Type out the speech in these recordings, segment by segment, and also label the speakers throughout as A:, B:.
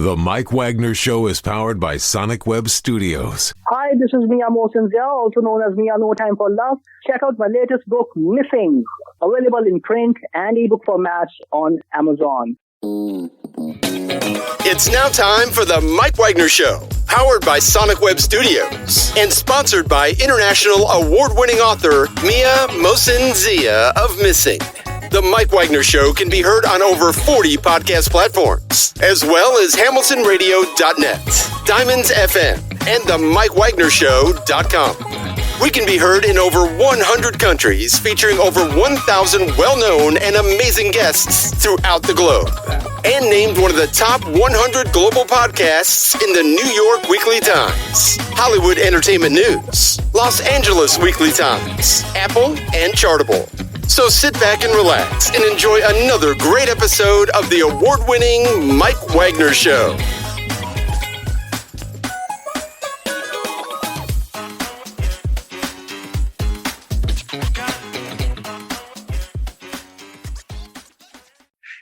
A: The Mike Wagner Show is powered by Sonic Web Studios.
B: Hi, this is Mia Mosinzia, also known as Mia No Time for Love. Check out my latest book, Missing, available in print and ebook formats on Amazon.
C: It's now time for The Mike Wagner Show, powered by Sonic Web Studios and sponsored by international award-winning author Mia Mosinzia of Missing. The Mike Wagner Show can be heard on over 40 podcast platforms, as well as HamiltonRadio.net, Diamonds FM, and themikewagnershow.com. We can be heard in over 100 countries, featuring over 1,000 well-known and amazing guests throughout the globe. And named one of the top 100 global podcasts in the New York Weekly Times, Hollywood Entertainment News, Los Angeles Weekly Times, Apple, and Chartable. So sit back and relax and enjoy another great episode of the award-winning Mike Wagner Show.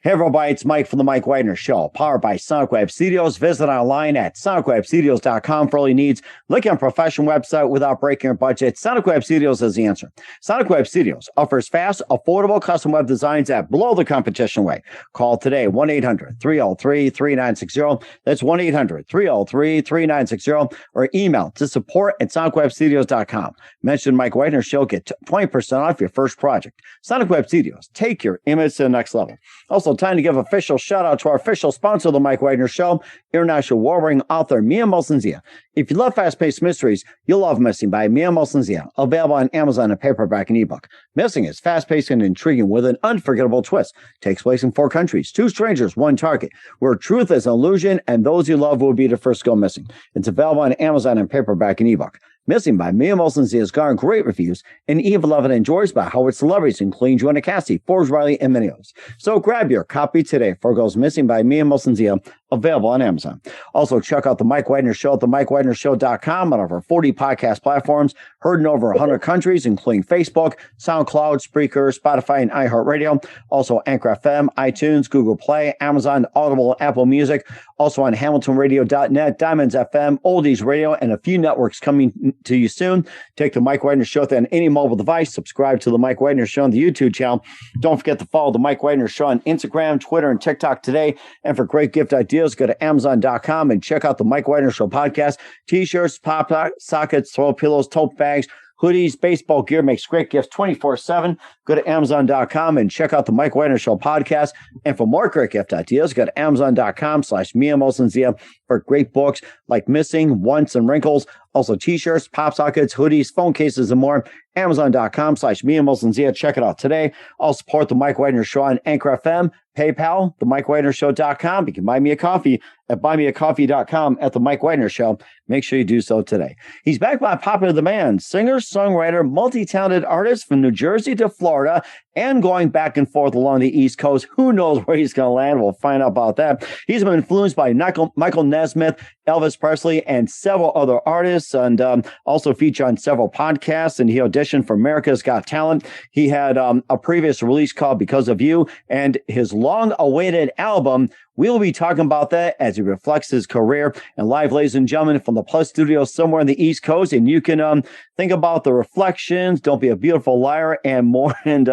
D: Hey everybody, it's Mike from The Mike Wagner Show, powered by Sonic Web Studios. Visit online at sonicwebstudios.com for all your needs. Look at a professional website without breaking your budget. Sonic Web Studios is the answer. Sonic Web Studios offers fast, affordable custom web designs that blow the competition away. Call today, 1-800-303-3960. That's 1-800-303-3960. Or email to support@sonicwebstudios.com. Mention Mike Wagner Show, get 20% off your first project. Sonic Web Studios, take your image to the next level. Also, time to give official shout out to our official sponsor of the Mike Wagner Show, international award-winning author Mia Mosinzia. If you love fast-paced mysteries, you'll love Missing by Mia Mosinzia, available on Amazon in paperback and ebook. Missing is fast-paced and intriguing with an unforgettable twist. Takes place in 4 countries, 2 strangers, 1 target, where truth is an illusion and those you love will be the first to go missing. It's available on Amazon in paperback and ebook. Missing by Mia Mosinzia has garnered great reviews and even loved and enjoyed by Howard celebrities, including Joanna Cassie, Forbes Riley, and many others. So grab your copy today for Goes Missing by Mia Mosinzia, available on Amazon. Also, check out The Mike Wagner Show at themikewagnershow.com on over 40 podcast platforms, heard in over 100 countries, including Facebook, SoundCloud, Spreaker, Spotify, and iHeartradio. Also, Anchor FM, iTunes, Google Play, Amazon, Audible, Apple Music. Also on HamiltonRadio.net, Diamonds FM, Oldies Radio, and a few networks coming to you soon. Take The Mike Wagner Show on any mobile device. Subscribe to The Mike Wagner Show on the YouTube channel. Don't forget to follow The Mike Wagner Show on Instagram, Twitter, and TikTok today. And for great gift ideas, go to Amazon.com and check out The Mike Wagner Show podcast. T-shirts, pop sockets, throw pillows, tote bags, hoodies, baseball gear, makes great gifts 24/7. Go to Amazon.com and check out The Mike Wagner Show podcast. And for more great gift ideas, go to Amazon.com/Mia Mosinzia for great books like Missing, Once, and Wrinkles. Also T-shirts, pop sockets, hoodies, phone cases, and more. Amazon.com/Mia Mosinzia. Check it out today. I'll support The Mike Wagner Show on Anchor FM, PayPal, themikewagnershow.com. You can buy me a coffee at buymeacoffee.com at The Mike Wagner Show. Make sure you do so today. He's backed by popular demand, singer, songwriter, multi-talented artist from New Jersey to Florida and going back and forth along the East Coast. Who knows where he's going to land? We'll find out about that. He's been influenced by Michael Nesmith, Elvis Presley, and several other artists, and also featured on several podcasts, and he auditioned for America's Got Talent. He had a previous release called Because of You, and his long-awaited album. We'll be talking about that as he reflects his career. And live, ladies and gentlemen, from the Plus Studio somewhere in the East Coast. And you can think about the reflections, Don't Be a Beautiful Liar, and more. And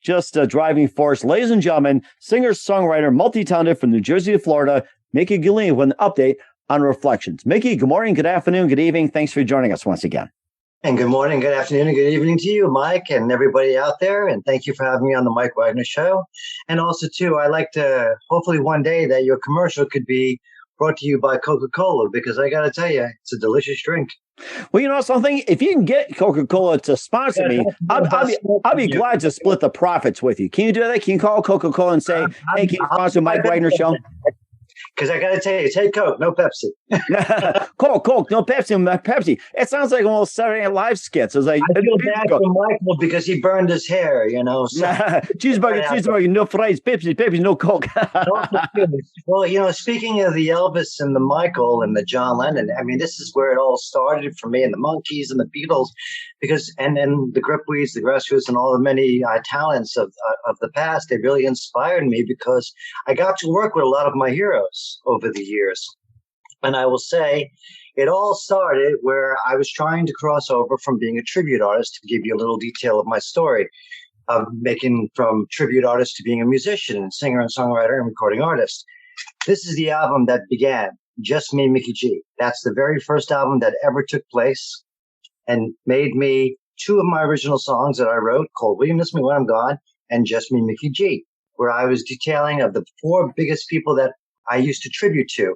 D: just driving force. Ladies and gentlemen, singer, songwriter, multi-talented from New Jersey to Florida, Micky Gallina with an update on Reflections. Micky, good morning, good afternoon, good evening. Thanks for joining us once again.
E: And good morning, good afternoon, and good evening to you, Mike, and everybody out there. And thank you for having me on the Mike Wagner Show. And also, too, I like to hopefully one day that your commercial could be brought to you by Coca-Cola, because I got to tell you, it's a delicious drink.
D: Well, you know something? If you can get Coca-Cola to sponsor me, I'll be glad to split the profits with you. Can you do that? Can you call Coca-Cola and say, hey, can you sponsor Mike Wagner Show?
E: Because I got to tell you, take Coke, no Pepsi.
D: Coke, no Pepsi. It sounds like one of those Saturday Night Live skits. It's like,
E: I feel bad for Michael because he burned his hair, you know. So.
D: cheeseburger, no fries, Pepsi, no Coke.
E: Well, you know, speaking of the Elvis and the Michael and the John Lennon, I mean, this is where it all started for me, and the Monkees and the Beatles, because and the Gripweeds, the Grassroots, and all the many talents of the past. They really inspired me because I got to work with a lot of my heroes. albums over the years. And I will say it all started where I was trying to cross over from being a tribute artist, to give you a little detail of my story, of making from tribute artist to being a musician and singer and songwriter and recording artist. This is the album that began, Just Me, Micky G. That's the very first album that ever took place and made me two of my original songs that I wrote, called Will You Miss Me When I'm Gone and Just Me, Micky G, where I was detailing of the four biggest people that I used to tribute to.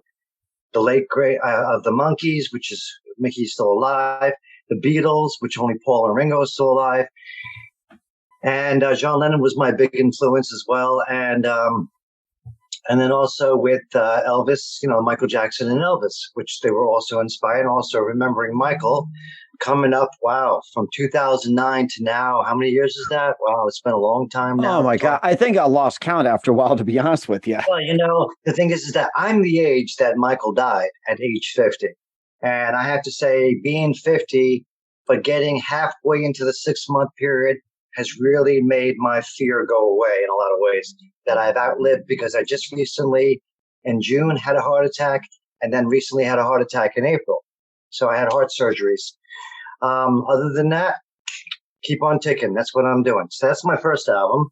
E: The late great of the Monkees, which is Micky's still alive, the Beatles, which only Paul and Ringo is still alive, and John Lennon was my big influence as well, and then also with Elvis, Michael Jackson and Elvis, which they were also inspired. And also remembering Michael coming up, wow, from 2009 to now. How many years is that? Wow, it's been a long time now.
D: Oh, my God. I think I lost count after a while, to be honest with you.
E: Well, the thing is that I'm the age that Michael died at age 50. And I have to say, being 50, but getting halfway into the 6-month period has really made my fear go away in a lot of ways that I've outlived, because I just recently in June had a heart attack, and then recently had a heart attack in April. So I had heart surgeries. Other than that, keep on ticking. That's what I'm doing. So that's my first album.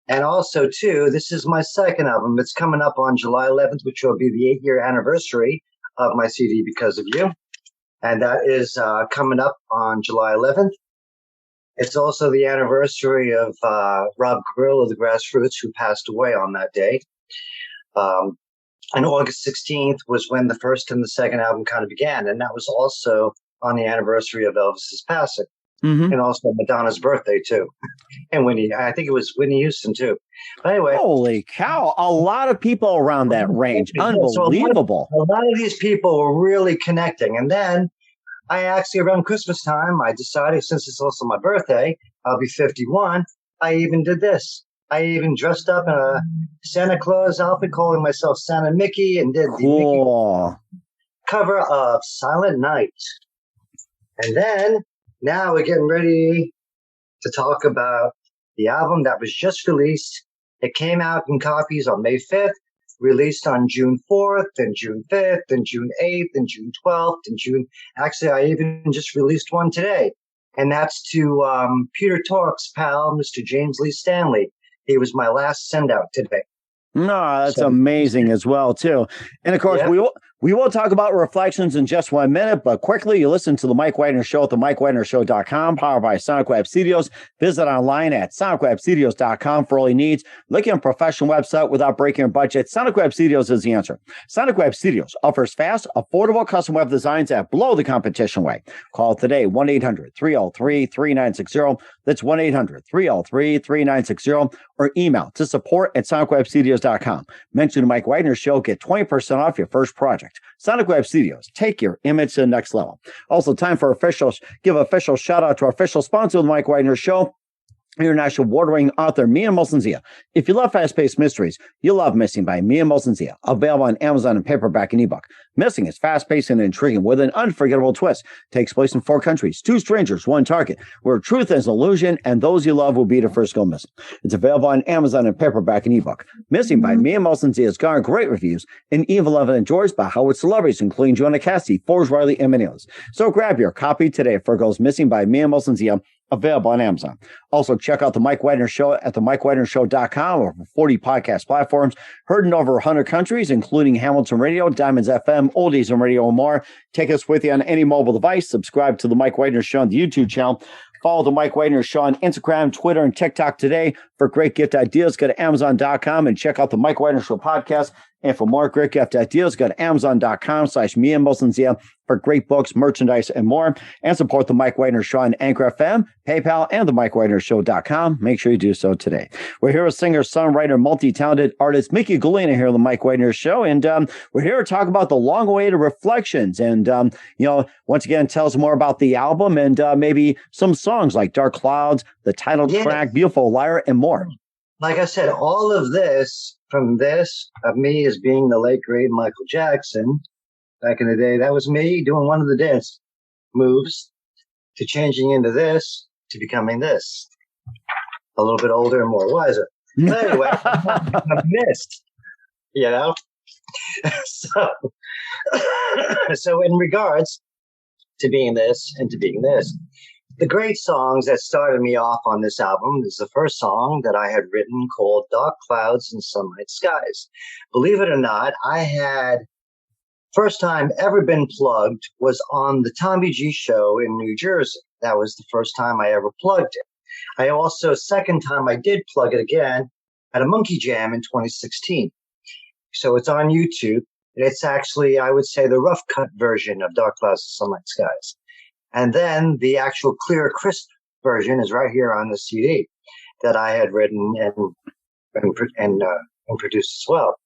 E: And also, too, this is my second album. It's coming up on July 11th, which will be the 8-year anniversary of my CD, Because of You. And that is coming up on July 11th. It's also the anniversary of Rob Grill of the Grassroots, who passed away on that day. And August 16th was when the first and the second album kind of began. And that was also on the anniversary of Elvis's passing. Mm-hmm. And also Madonna's birthday, too. And I think it was Whitney Houston, too. But anyway.
D: Holy cow. A lot of people around that range. Unbelievable.
E: So a lot of these people were really connecting. And then I actually, around Christmas time, I decided, since it's also my birthday, I'll be 51. I even did this. I even dressed up in a Santa Claus outfit, calling myself Santa Mickey, and did the Mickey cover of Silent Night. And then now we're getting ready to talk about the album that was just released. It came out in copies on May 5th, released on June 4th, and June 5th, and June 8th, and June 12th, and June. Actually, I even just released one today. And that's to Peter Tork's pal, Mr. James Lee Stanley. He was my last send out today.
D: No, that's amazing as well, too. And of course, we will talk about reflections in just 1 minute, but quickly, you listen to The Mike Wagner Show at themikewagnershow.com, powered by Sonic Web Studios. Visit online at sonicwebstudios.com for all your needs. Looking at a professional website without breaking your budget, Sonic Web Studios is the answer. Sonic Web Studios offers fast, affordable custom web designs that blow the competition away. Call today, 1-800-303-3960. That's 1-800-303-3960, or email to support@sonicwebstudios.com. Mention The Mike Wagner Show, get 20% off your first project. Sonic Web Studios, take your image to the next level. Also, time for give official shout out to our official sponsor of The Mike Wagner Show, international award-winning author Mia Molson-Zia. If you love fast-paced mysteries, you'll love Missing by Mia Molson-Zia, available on Amazon in paperback and ebook. Missing is fast-paced and intriguing with an unforgettable twist. Takes place in 4 countries, 2 strangers, 1 target, where truth is an illusion and those you love will be the first go missing. It's available on Amazon in paperback and ebook. Missing by Mia Molson-Zia has garnered great reviews and even loved and enjoyed by Hollywood celebrities, including Joanna Cassidy, Forbes Riley, and many others. So grab your copy today for Goes Missing by Mia Molson-Zia, available on Amazon. Also, check out The Mike Wagner Show at themikewagnershow.com, or 40 podcast platforms, heard in over 100 countries, including Hamilton Radio, Diamonds FM, Oldies and Radio, and more. Take us with you on any mobile device. Subscribe to The Mike Wagner Show on the YouTube channel. Follow The Mike Wagner Show on Instagram, Twitter, and TikTok today. For great gift ideas, go to Amazon.com and check out The Mike Wagner Show podcast. And for more great gift ideas, go to Amazon.com/Mia Molson-Zia for great books, merchandise, and more. And support The Mike Wagner Show on Anchor FM, PayPal, and themikewagnershow.com. Make sure you do so today. We're here with singer, songwriter, multi-talented artist Micky Gallina here on The Mike Wagner Show. And we're here to talk about the long-awaited reflections. And, once again, tell us more about the album and maybe some songs like Dark Clouds, the title track, Beautiful Liar, and more.
E: Like I said, all of this, from this, of me as being the late, great Michael Jackson, back in the day, that was me doing one of the dance moves, to changing into this, to becoming this. A little bit older and more wiser. But anyway, I missed, So in regards to being this and to being this, the great songs that started me off on this album is the first song that I had written called Dark Clouds and Sunlight Skies. Believe it or not, I had first time ever been plugged was on the Tommy G show in New Jersey. That was the first time I ever plugged it. I also, second time I did plug it again at a Monkey Jam in 2016. So it's on YouTube. It's actually, I would say, the rough cut version of Dark Clouds and Sunlight Skies. And then the actual clear, crisp version is right here on the CD that I had written and produced as well.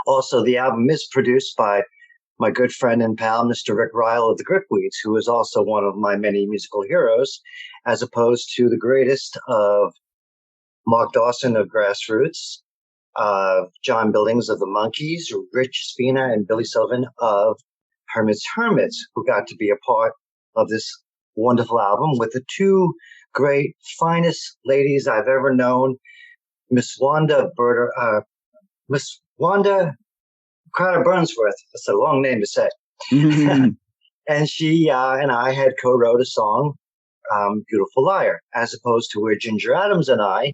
E: Also, the album is produced by my good friend and pal, Mr. Rick Ryle of the Gripweeds, who is also one of my many musical heroes, as opposed to the greatest of Mark Dawson of Grassroots, John Billings of the Monkees, Rich Spina and Billy Sullivan of Hermits, who got to be a part of this wonderful album with the two great, finest ladies I've ever known, Miss Wanda Crowder Burnsworth. That's a long name to say. Mm-hmm. And she and I had co-wrote a song, Beautiful Liar, as opposed to where Ginger Adams and I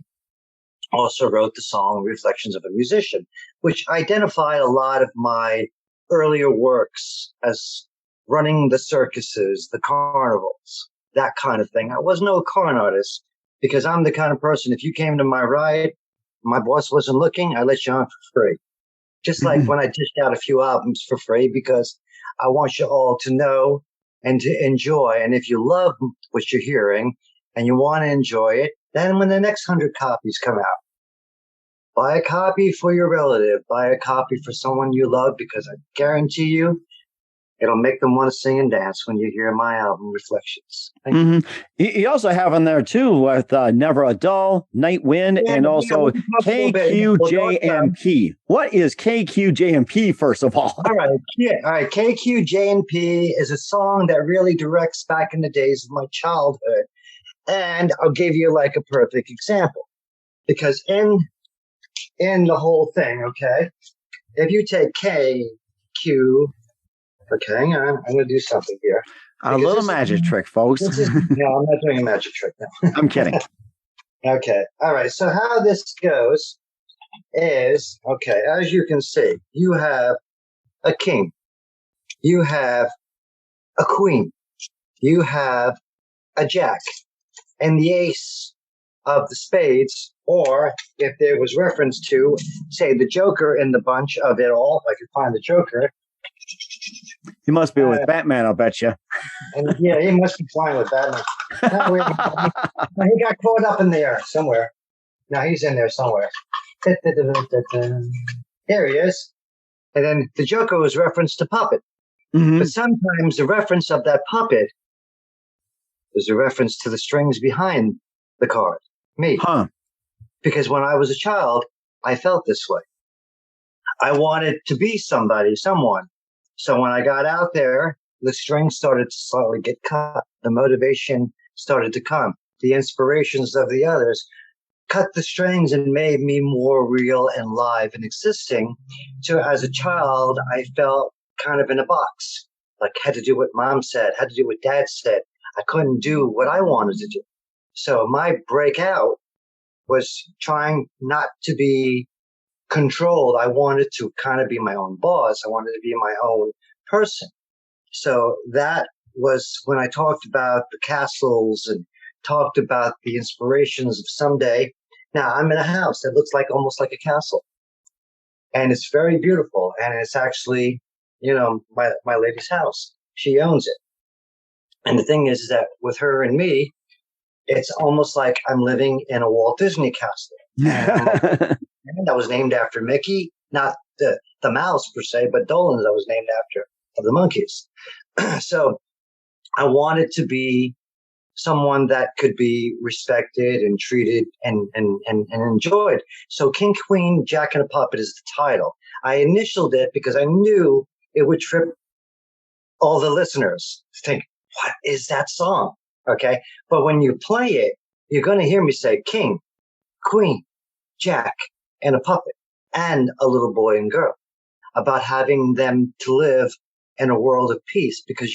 E: also wrote the song Reflections of a Musician, which identified a lot of my earlier works as running the circuses, the carnivals, that kind of thing. I was no con artist because I'm the kind of person, if you came to my ride, my boss wasn't looking, I let you on for free. Just like when I dished out a few albums for free because I want you all to know and to enjoy. And if you love what you're hearing and you want to enjoy it, then when the next 100 copies come out, buy a copy for your relative, buy a copy for someone you love, because I guarantee you, it'll make them want to sing and dance when you hear my album, Reflections.
D: You also have on there, too, with Never a Dull, Night Wind, and also KQJ&P. What is KQJ&P, first of all?
E: All right. KQJ&P is a song that really directs back in the days of my childhood. And I'll give you like a perfect example. Because in the whole thing, okay, if you take KQ, okay, hang on. I'm going to do something here.
D: A little magic trick, folks.
E: No, I'm not doing a magic trick now.
D: I'm kidding.
E: Okay. All right. So how this goes is, okay, as you can see, you have a king. You have a queen. You have a jack. And the ace of the spades, or if there was reference to, say, the joker in the bunch of it all, if I could find the joker.
D: He must be with Batman, I'll bet you.
E: And yeah, he must be flying with Batman. No, he got caught up in there somewhere. No, he's in there somewhere. There he is. And then the Joker was referenced to puppet. Mm-hmm. But sometimes the reference of that puppet is a reference to the strings behind the card. Me.
D: Huh.
E: Because when I was a child, I felt this way. I wanted to be someone. So when I got out there, the strings started to slowly get cut. The motivation started to come. The inspirations of the others cut the strings and made me more real and live and existing. So as a child, I felt kind of in a box, like had to do what mom said, had to do what dad said. I couldn't do what I wanted to do. So my breakout was trying not to be controlled. I wanted to kind of be my own boss. I wanted to be my own person. So that was when I talked about the castles and talked about the inspirations of someday. Now I'm in a house that looks like almost like a castle, and it's very beautiful. And it's actually, my lady's house. She owns it. And the thing is that with her and me, it's almost like I'm living in a Walt Disney castle. And that was named after Mickey, not the mouse per se, but Dolan's I was named after, of the Monkees. So I wanted to be someone that could be respected and treated and enjoyed. So King, Queen, Jack, and a Puppet is the title. I initialed it because I knew it would trip all the listeners to think, what is that song? Okay. But when you play it, you're going to hear me say King, Queen, Jack, and a puppet, and a little boy and girl. about having them to live in a world of peace, because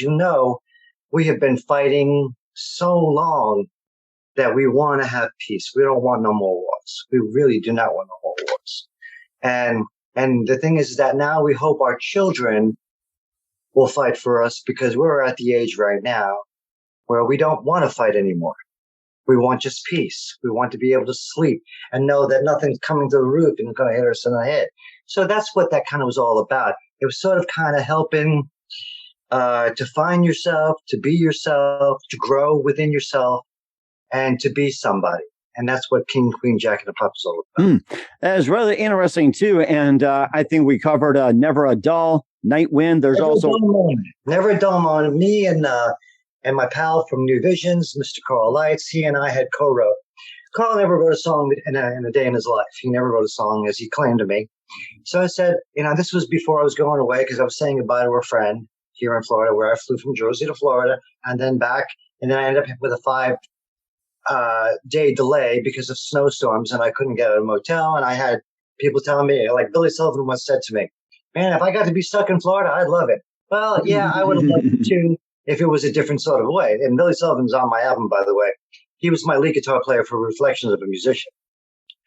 E: we have been fighting so long that we want to have peace. We don't want no more wars. We really do not want no more wars. And the thing is that now we hope our children will fight for us, because we're at the age right now where we don't want to fight anymore. We want just peace. We want to be able to sleep and know that nothing's coming to the roof and going to hit us in the head. So that's what that kind of was all about. It was sort of kind of helping to find yourself, to be yourself, to grow within yourself, and to be somebody. And that's what King, Queen, Jack, and the Pup is all about.
D: That is really interesting, too. And I think we covered Never a Dull, Night Wind. There's
E: Never a Dull Moment. Me and my pal from New Visions, Mr. Carl Lights, he and I had co-wrote. Carl never wrote a song in a day in his life. He never wrote a song, as he claimed to me. So I said, this was before I was going away, because I was saying goodbye to a friend here in Florida, where I flew from Jersey to Florida and then back. And then I ended up with a 5-day delay because of snowstorms, and I couldn't get a motel. And I had people telling me, like Billy Sullivan once said to me, man, if I got to be stuck in Florida, I'd love it. Well, yeah, I would have loved it too, if it was a different sort of way. And Billy Sullivan's on my album, by the way. He was my lead guitar player for Reflections of a Musician,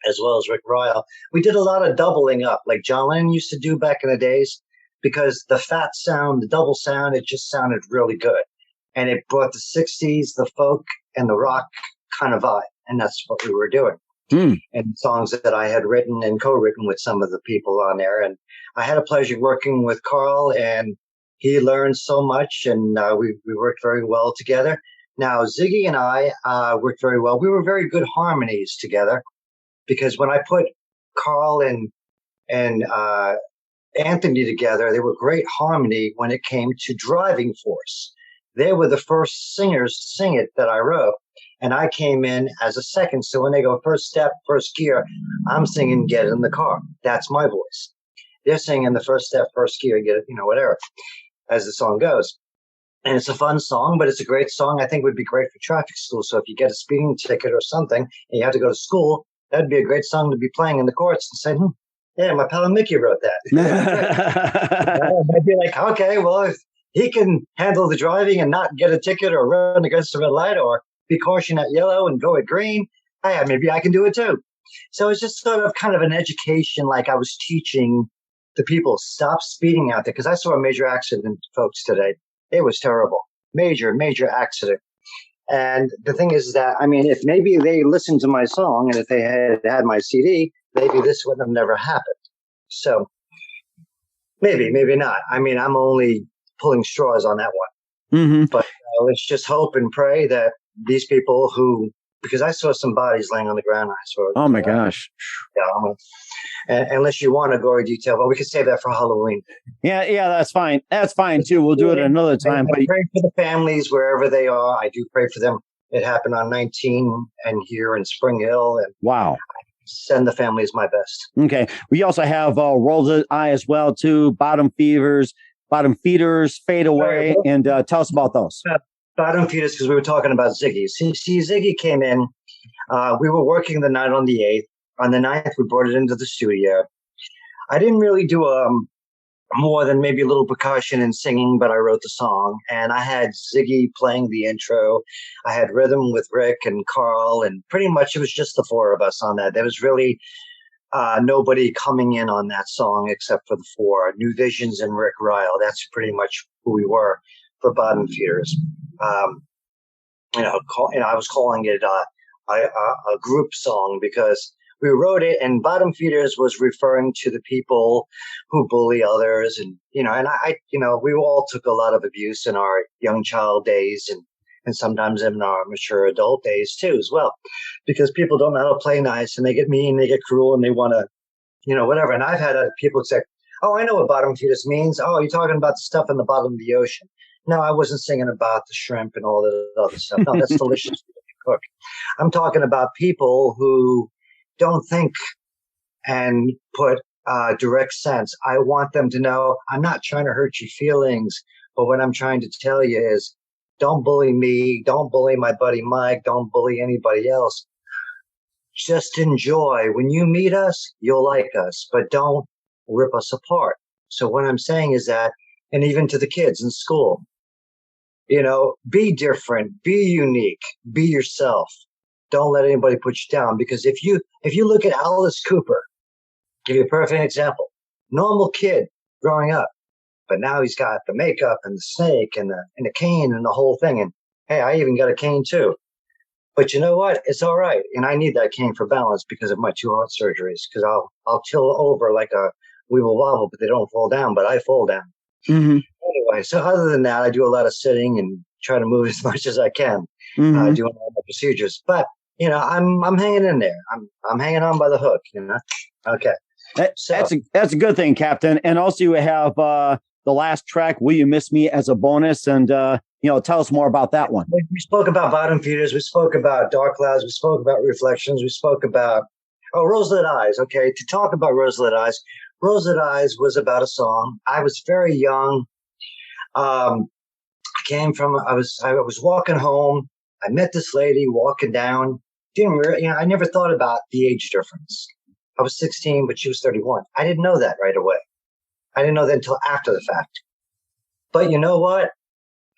E: as well as Rick Ryle. We did a lot of doubling up, like John Lennon used to do back in the days, because the fat sound, the double sound, it just sounded really good. And it brought the 60s, the folk, and the rock kind of vibe. And that's what we were doing. And songs that I had written and co-written with some of the people on there. And I had a pleasure working with Carl, and he learned so much, and we worked very well together. Now, Ziggy and I worked very well. We were very good harmonies together, because when I put Carl and Anthony together, they were great harmony when it came to Driving Force. They were the first singers to sing it that I wrote, and I came in as a second. So when they go first step, first gear, I'm singing Get in the Car. That's my voice. They're singing the first step, first gear, get it, whatever, as the song goes. And it's a fun song, but it's a great song. I think would be great for traffic school. So if you get a speeding ticket or something and you have to go to school, that'd be a great song to be playing in the courts and say, yeah, my pal Mickey wrote that. I'd be like, okay, well, if he can handle the driving and not get a ticket or run against the red light or be caution at yellow and go at green, maybe I can do it too. So it's just sort of kind of an education, like I was teaching the people, stop speeding out there. Because I saw a major accident, folks, today. It was terrible. Major, major accident. And the thing is that, if maybe they listened to my song and if they had my CD, maybe this would have never happened. So maybe not. I'm only pulling straws on that one.
D: Mm-hmm.
E: But let's just hope and pray that these people because I saw some bodies laying on the ground.
D: Oh my gosh.
E: Yeah. Unless you want a gory detail, but we can save that for Halloween.
D: Yeah, that's fine. That's fine too. We'll do it another time.
E: I pray for the families wherever they are. I do pray for them. It happened on 19 and here in Spring Hill. And
D: wow.
E: Send the families my best.
D: Okay. We also have Roll's Eye as well too. Bottom Feeders, Fade Away, and tell us about those.
E: Bottom Feeders, because we were talking about Ziggy. See, Ziggy came in. We were working the night on the 8th. On the 9th, we brought it into the studio. I didn't really do more than maybe a little percussion and singing, but I wrote the song. And I had Ziggy playing the intro. I had rhythm with Rick and Carl, and pretty much it was just the four of us on that. There was really nobody coming in on that song except for the four, New Visions and Rick Ryle. That's pretty much who we were for Bottom Feeders. I was calling it a group song because we wrote it, and Bottom Feeders was referring to the people who bully others, and we all took a lot of abuse in our young child days, and sometimes in our mature adult days too, as well, because people don't know how to play nice, and they get mean, they get cruel, and they want to, whatever. And I've had people say, "Oh, I know what bottom feeders means. Oh, you're talking about the stuff in the bottom of the ocean." No, I wasn't singing about the shrimp and all that other stuff. No, that's delicious to cook. I'm talking about people who don't think and put direct sense. I want them to know I'm not trying to hurt your feelings, but what I'm trying to tell you is don't bully me. Don't bully my buddy Mike. Don't bully anybody else. Just enjoy. When you meet us, you'll like us, but don't rip us apart. So what I'm saying is that, and even to the kids in school, be different, be unique, be yourself. Don't let anybody put you down, because if you look at Alice Cooper, give you a perfect example, normal kid growing up, but now he's got the makeup and the snake and the cane and the whole thing. And hey, I even got a cane too. But you know what? It's all right. And I need that cane for balance because of my 2 heart surgeries, because I'll tilt over like a weeble wobble, but they don't fall down, but I fall down.
D: Mm-hmm.
E: Anyway, so other than that, I do a lot of sitting and try to move as much as I can,
D: Mm-hmm.
E: doing all the procedures. But, I'm hanging in there. I'm hanging on by the hook, Okay.
D: That's a good thing, Captain. And also you have the last track, Will You Miss Me, as a bonus. And, tell us more about that one.
E: We spoke about bottom feeders. We spoke about dark clouds. We spoke about reflections. We spoke about, Roselit Eyes. Okay. To talk about Roselit Eyes was about a song. I was very young. I was walking home. I met this lady walking down. I never thought about the age difference. I was 16, but she was 31. I didn't know that right away. I didn't know that until after the fact. But you know what?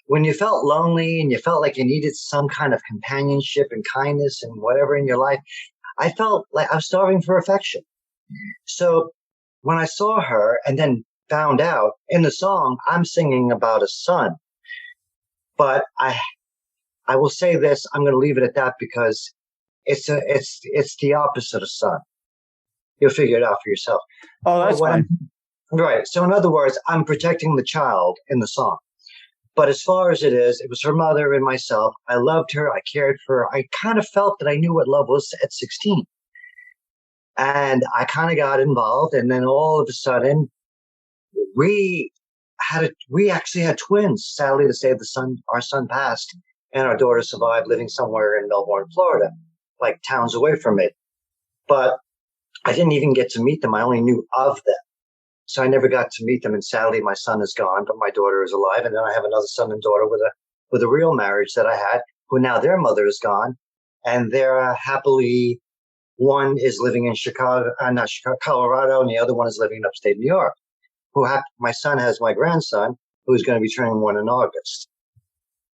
E: When you felt lonely and you felt like you needed some kind of companionship and kindness and whatever in your life, I felt like I was starving for affection. So when I saw her and then found out in the song, I'm singing about a son. But I will say this, I'm going to leave it at that, because it's the opposite of son. You'll figure it out for yourself.
D: Oh, that's fine.
E: Right. So in other words, I'm protecting the child in the song. But as far as it was her mother and myself. I loved her. I cared for her. I kind of felt that I knew what love was at 16. And I kind of got involved. And then all of a sudden, we actually had twins. Sadly to say, our son passed and our daughter survived, living somewhere in Melbourne, Florida, like towns away from me. But I didn't even get to meet them. I only knew of them. So I never got to meet them. And sadly, my son is gone, but my daughter is alive. And then I have another son and daughter with a real marriage that I had, who now their mother is gone. And they're happily, one is living in Colorado, and the other one is living in upstate New York. My son has my grandson, who's going to be turning 1 in August.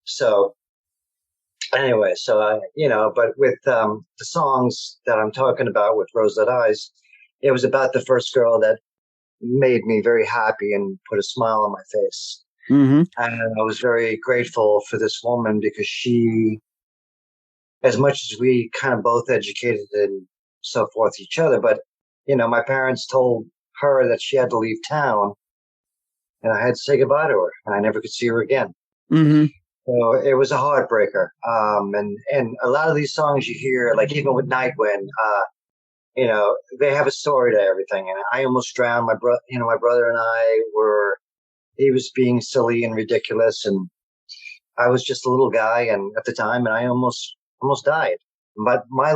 E: So anyway, but with the songs that I'm talking about with Roselit Eyes, it was about the first girl that made me very happy and put a smile on my face.
D: Mm-hmm.
E: And I was very grateful for this woman, because she, as much as we kind of both educated and so forth each other, but, my parents told her that she had to leave town, and I had to say goodbye to her, and I never could see her again.
D: Mm-hmm.
E: So it was a heartbreaker. And a lot of these songs you hear, like even with Nightwind, they have a story to everything. And I almost drowned. My brother and he was being silly and ridiculous. And I was just a little guy and at the time, and I almost died. But I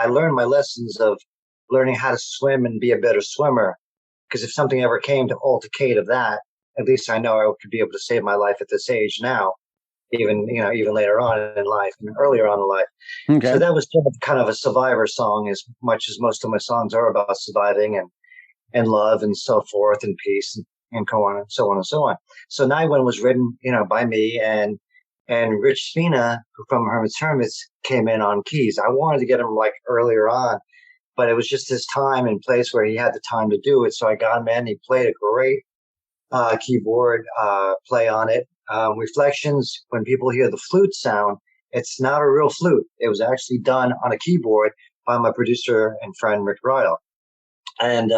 E: learned my lessons of learning how to swim and be a better swimmer. Because if something ever came to altercate of that, at least I know I could be able to save my life at this age now, even later on in life and earlier on in life.
D: Okay.
E: So that was kind of a survivor song, as much as most of my songs are about surviving and love and so forth and peace and so on and so on and so on. So Nightwind was written, by me, and Rich Spina, from Hermit's Hermits, came in on keys. I wanted to get him like earlier on, but it was just his time and place where he had the time to do it. So I got him in. He played a great keyboard play on it. Reflections, when people hear the flute sound, it's not a real flute. It was actually done on a keyboard by my producer and friend, Rick Rydell. And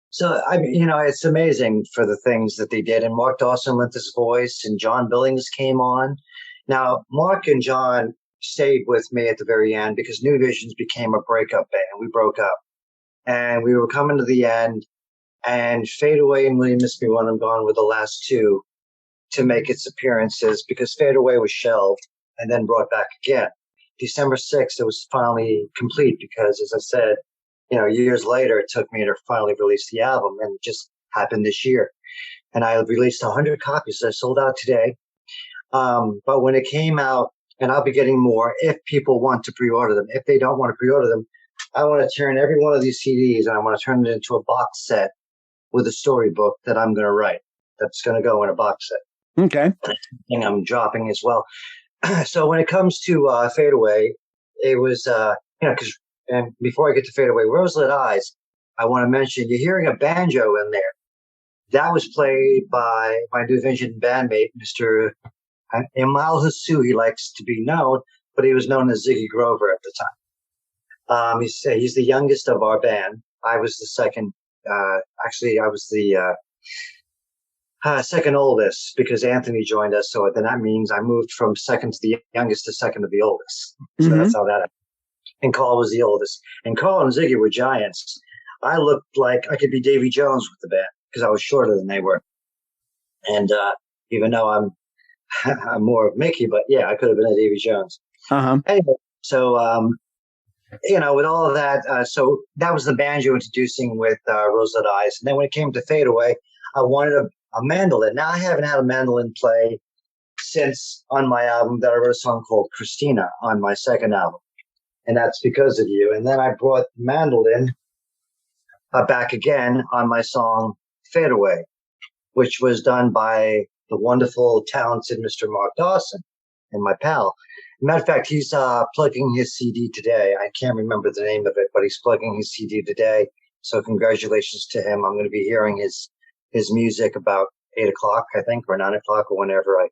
E: so, it's amazing for the things that they did. And Mark Dawson lent his voice, and John Billings came on. Now, Mark and John stayed with me at the very end, because New Visions became a breakup band. We broke up. And we were coming to the end. And Fade Away and Will You Miss Me When I'm Gone were the last two to make its appearances, because Fade Away was shelved and then brought back again. December 6th, it was finally complete, because, as I said, years later, it took me to finally release the album, and it just happened this year. And I released 100 copies that I sold out today. But when it came out, and I'll be getting more if people want to pre-order them. If they don't want to pre-order them, I want to turn every one of these CDs, and I want to turn it into a box set with a storybook that I'm going to write. That's going to go in a box set.
D: Okay.
E: And I'm dropping as well. So when it comes to Fade Away, it was, because and before I get to Fade Away, Roselit Eyes, I want to mention you're hearing a banjo in there. That was played by my New Vision bandmate, Mr. Imal Hasu. He likes to be known, but he was known as Ziggy Grover at the time. He's the youngest of our band. I was the second. Actually, I was the second oldest because Anthony joined us. So then that means I moved from second to the youngest to second to the oldest. So that's how that happened. And Carl was the oldest. And Carl and Ziggy were giants. I looked like I could be Davy Jones with the band because I was shorter than they were. And even though I'm more of Mickey, but yeah, I could have been a Davy Jones. Anyway, so with all of that, so that was the banjo introducing with Roselit Eyes. And then when it came to Fade Away, I wanted a mandolin. Now I haven't had a mandolin play since on my album that I wrote a song called Christina on my second album. And that's because of you. And then I brought the mandolin back again on my song Fade Away, which was done by the wonderful, talented Mr. Mark Dawson and my pal. Matter of fact, he's plugging his CD today. I can't remember the name of it, but he's plugging his CD today. So congratulations to him. I'm going to be hearing his music about 8 o'clock, I think, or 9 o'clock, or whenever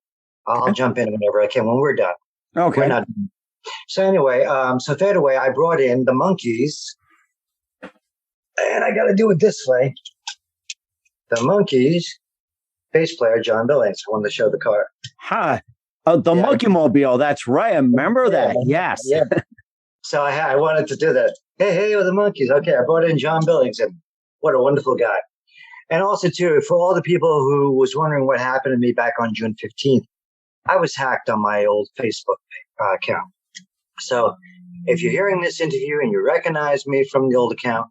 E: I'll jump in whenever I can when we're done.
D: Okay.
E: We're not done. So anyway, so Fade Away, I brought in the Monkees, and I got to do it this way. The Monkees bass player John Billings wanted to show the car.
D: Hi. The Monkey Mobile. That's right. I remember that. Yes.
E: Yeah. So I wanted to do that. Hey, with the Monkees. Okay, I brought in John Billings, and what a wonderful guy. And also, too, for all the people who was wondering what happened to me back on June 15th, I was hacked on my old Facebook account. So if you're hearing this interview and you recognize me from the old account,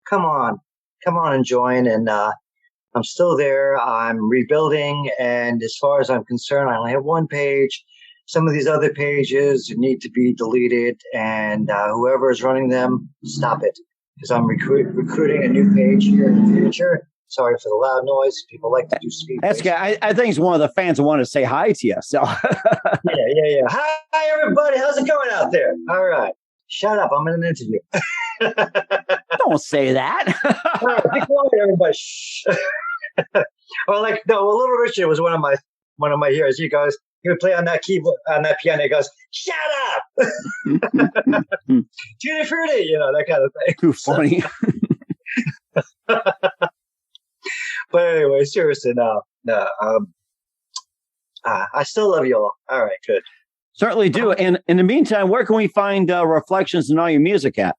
E: come on and join. And I'm still there. I'm rebuilding. And as far as I'm concerned, I only have one page. Some of these other pages need to be deleted. And whoever is running them, stop it. Because I'm recruiting a new page here in the future. Sorry for the loud noise. People like to do speed.
D: That's good. I think it's one of the fans who want to say hi to you. So
E: yeah. Hi, everybody. How's it going out there? All right. Shut up. I'm in an interview.
D: Don't say that.
E: All right, be quiet, everybody. Shh. Or Little Richard was one of my heroes. He would play on that keyboard, on that piano. He goes, "Shut up, Tutti Frutti," that kind of thing.
D: Too funny.
E: But anyway, seriously, no. I still love you all. All right, good.
D: Certainly do. And in the meantime, where can we find reflections and all your music at?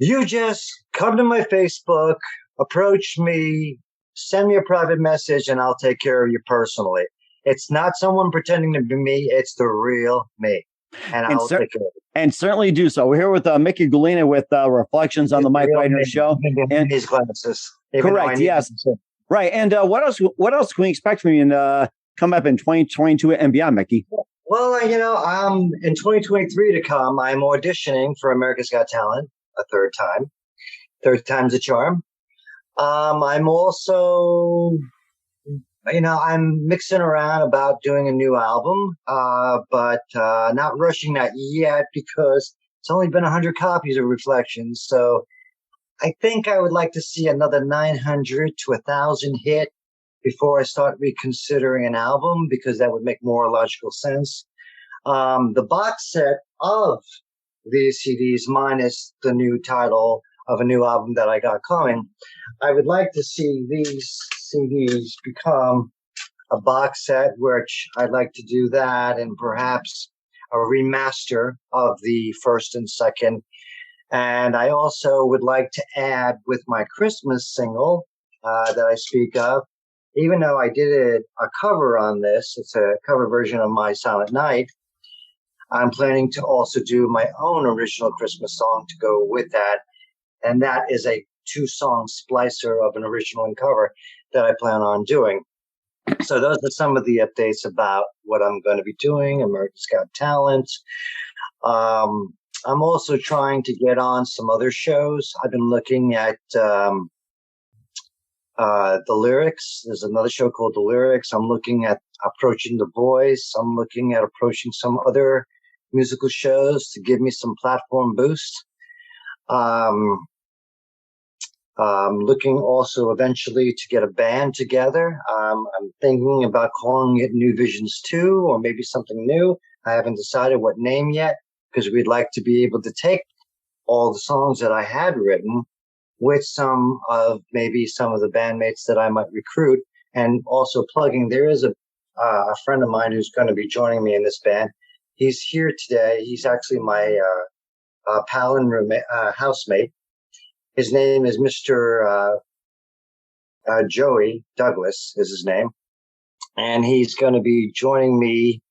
E: You just come to my Facebook, approach me, send me a private message, and I'll take care of you personally. It's not someone pretending to be me. It's the real me. And I'll take care of it.
D: And certainly do so. We're here with Micky Gallina with Reflections on the Mike Wagner Show.
E: And his glasses.
D: Correct, yes. Right. And what else can we expect from you come up in 2022 and beyond, Micky?
E: Well, I'm in 2023 to come. I'm auditioning for America's Got Talent a third time. Third time's a charm. I'm also, I'm mixing around about doing a new album, but not rushing that yet because it's only been 100 copies of Reflections. So I think I would like to see another 900 to 1,000 hit before I start reconsidering an album because that would make more logical sense. The box set of these CDs minus the new title of a new album that I got coming, I would like to see these CDs become a box set, which I'd like to do that, and perhaps a remaster of the first and second. And I also would like to add with my Christmas single that I speak of, even though I did a cover on this, it's a cover version of My Silent Night, I'm planning to also do my own original Christmas song to go with that. And that is a 2-song splicer of an original and cover that I plan on doing. So those are some of the updates about what I'm going to be doing, America's Got Talent. I'm also trying to get on some other shows. I've been looking at The Lyrics. There's another show called The Lyrics. I'm looking at approaching The Voice. I'm looking at approaching some other musical shows to give me some platform boost. I'm looking also eventually to get a band together. I'm thinking about calling it New Visions 2 or maybe something new. I haven't decided what name yet because we'd like to be able to take all the songs that I had written with some of the bandmates that I might recruit, and also plugging. There is a friend of mine who's going to be joining me in this band. He's here today. He's actually my pal and roommate, housemate. His name is Mr. Joey Douglas is his name. And he's going to be joining me.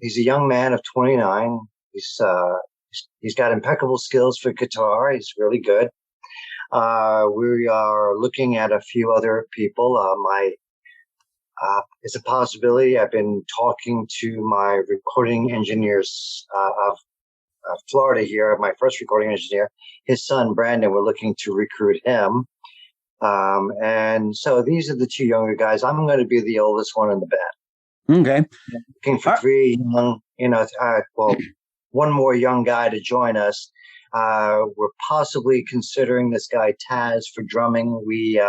E: He's a young man of 29. He's got impeccable skills for guitar. He's really good. We are looking at a few other people. It's a possibility. I've been talking to my recording engineers of Florida here, my first recording engineer, his son, Brandon. We're looking to recruit him. And so these are the two younger guys. I'm going to be the oldest one in the band.
D: Okay.
E: Looking for three young, one more young guy to join us. We're possibly considering this guy Taz for drumming. We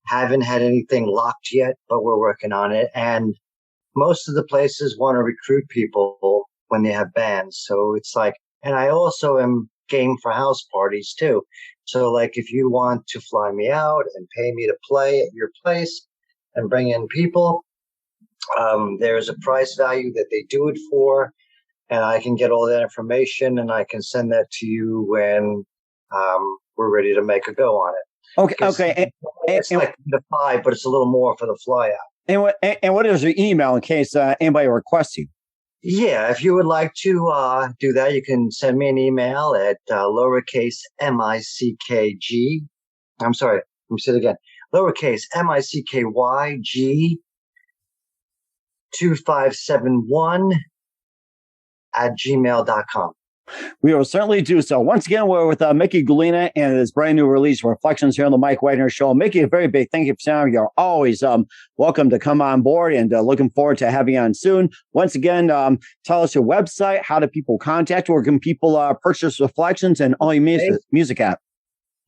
E: haven't had anything locked yet, but we're working on it. And most of the places want to recruit people when they have bands. So it's like, and I also am game for house parties too. So like if you want to fly me out and pay me to play at your place and bring in people, there's a price value that they do it for. And I can get all that information and I can send that to you when we're ready to make a go on it.
D: Okay.
E: It's like the fly, but it's a little more for the fly out.
D: And what is your email in case anybody requests you?
E: Yeah, if you would like to do that, you can send me an email at lowercase mickg. I'm sorry, let me say it again. Lowercase mickygg 2571 at gmail.com.
D: We will certainly do so. Once again, we're with Micky Gallina and his brand new release, Reflections, here on the Mike Wagner Show. Micky, a very big thank you for saying you're always welcome to come on board, and looking forward to having you on soon. Once again, tell us your website, how do people contact you, where can people purchase Reflections and all your music at?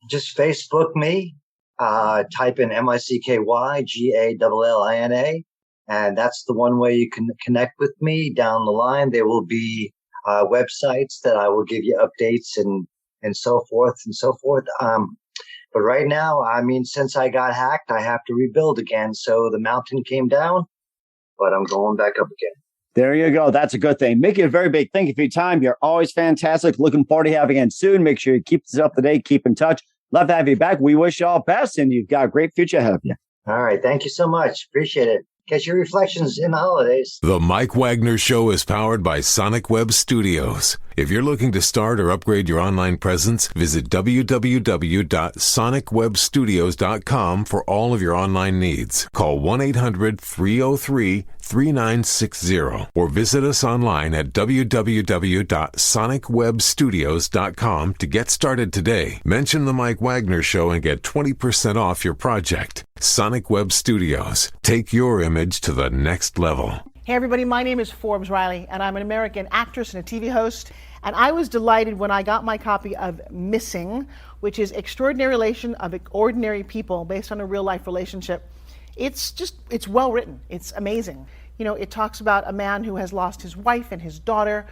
E: Just Facebook me, type in MICKYGALLINA, and that's the one way you can connect with me. Down the line, there will be websites that I will give you updates and so forth and so forth. But right now, I mean, since I got hacked, I have to rebuild again. So the mountain came down, but I'm going back up again.
D: There you go. That's a good thing. Micky, a very big thank you for your time. You're always fantastic. Looking forward to having you again soon. Make sure you keep this up to date. Keep in touch. Love to have you back. We wish you all best, and you've got a great future ahead of you.
E: All right. Thank you so much. Appreciate it. Catch your reflections in the holidays.
A: The Mike Wagner Show is powered by Sonic Web Studios. If you're looking to start or upgrade your online presence, visit www.sonicwebstudios.com for all of your online needs. Call 1-800-303-3960 or visit us online at www.sonicwebstudios.com to get started today. Mention The Mike Wagner Show and get 20% off your project. Sonic Web Studios. Take your image to the next level.
F: Hey everybody, my name is Forbes Riley, and I'm an American actress and a TV host. And I was delighted when I got my copy of Missing, which is Extraordinary Relation of Ordinary People based on a real life relationship. It's well written. It's amazing. You know, it talks about a man who has lost his wife and his daughter,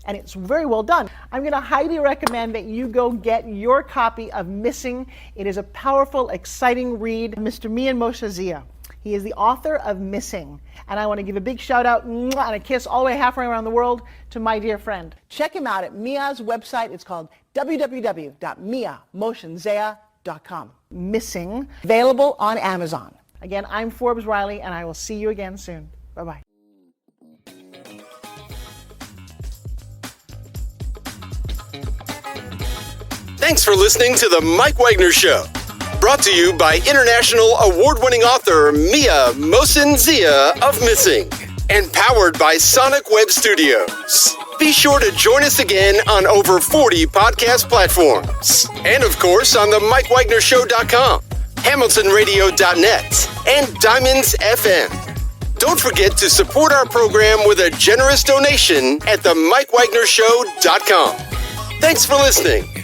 F: and it's very well done. I'm going to highly recommend that you go get your copy of Missing. It is a powerful, exciting read. Mr. Mian Moshe Zia. He is the author of Missing. And I want to give a big shout out and a kiss all the way halfway around the world to my dear friend. Check him out at Mia's website. It's called www.miamotionsea.com. Missing, available on Amazon. Again, I'm Forbes Riley, and I will see you again soon. Bye-bye.
C: Thanks for listening to The Mike Wagner Show. Brought to you by international award-winning author Mia Mohsen Zia of Missing. And powered by Sonic Web Studios. Be sure to join us again on over 40 podcast platforms. And of course on themikewagnershow.com. HamiltonRadio.net, and Diamonds FM. Don't forget to support our program with a generous donation at themikewagnershow.com. Thanks for listening.